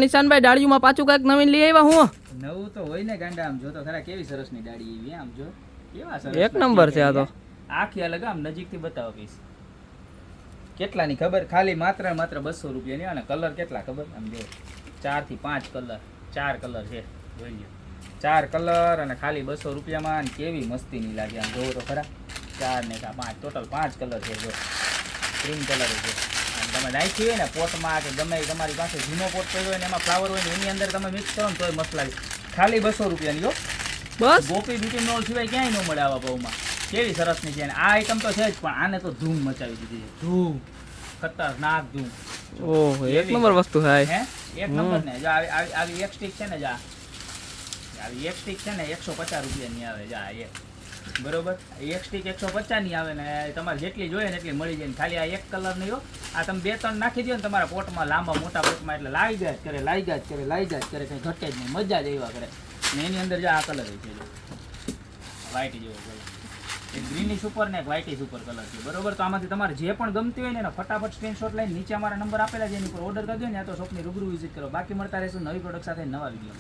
નિશાનભાઈ ડાળીઓમાં પાછું કાંઈક નવીન લઈ આવ્યા હું નવું તો હોય ને ગાંડા. આમ જો તો ખરા કેવી સરસ ની ડાળી એવી. આમ જો કેવા સરસ એક નંબર છે આ તો. આખી અલગ. આમ નજીક થી બતાવો પીસ કેટલાની ખબર? ખાલી માત્ર ને માત્ર 200 રૂપિયાની. અને કલર કેટલા ખબર? આમ જો 4 થી 5 કલર, 4 કલર છે. જોઈ લો 4 કલર અને ખાલી 200 રૂપિયામાં. અને કેવી મસ્તી ની લાગે. આમ જોવો તો ખરા 4 ને 5 ટોટલ 5 કલર છે. જો ક્રીમ કલર છે. તમે નાખી હોય ને પોટમાં કે ગમે તમારી પાસે જૂનો પોટ પડ્યો હોય ને એમાં ફ્લાવર હોય ને એની અંદર તમે મિક્સ કરો ને તોય મસ્ત લાગે. ખાલી 200 રૂપિયાની. જો બસ ગોપી બ્યુટી મોલ સિવાય ક્યાંય ન મળે આવા ભાવમાં. કેવી સરસની છે. અને આ આઈટમ તો છે જ, પણ આને તો ધૂમ મચાવી દીધી છે. ધૂમ, ખતરનાક ધૂમ. ઓહો, એક નંબર વસ્તુ છે હે એક નંબર ને. જો આવી એક સ્ટીક છે ને, જા આવી એક સ્ટીક છે ને 150 રૂપિયાની આવે. જા એક બરોબર. એક સ્ટીક 150 ની આવે ને તમારે જેટલી જોઈએ ને એટલી મળી જાય. ખાલી આ એક કલર નહીં હો, આ તમે 2-3 નાખી દો ને તમારા પોટમાં, લાંબા મોટા પોટમાં, એટલે લાઈ જાય કરે, લાઈ જાય કરે, લાઈ જાય કરે, કંઈ ઘટે જ નહીં. મજા જ એવા કરે. ને એની અંદર જે આ કલર છે, વ્હાઈટ જેવો કલર, એક ગ્રીનિશ ઉપર ને એક વ્હાઇટિશ ઉપર કલર છે. બરોબર. તો આમાંથી તમારે જે પણ ગમતી હોય ને એનો ફટાફટ સ્ક્રીનશોટ લઈને નીચે અમારા નંબર આપેલા છે એની ઉપર ઓર્ડર કરજો ને. આ તો શોપની રૂબરૂ વિઝિટ કરો. બાકી મળતા રહેશું નવી પ્રોડક્ટ સાથે નવા વિડીયો.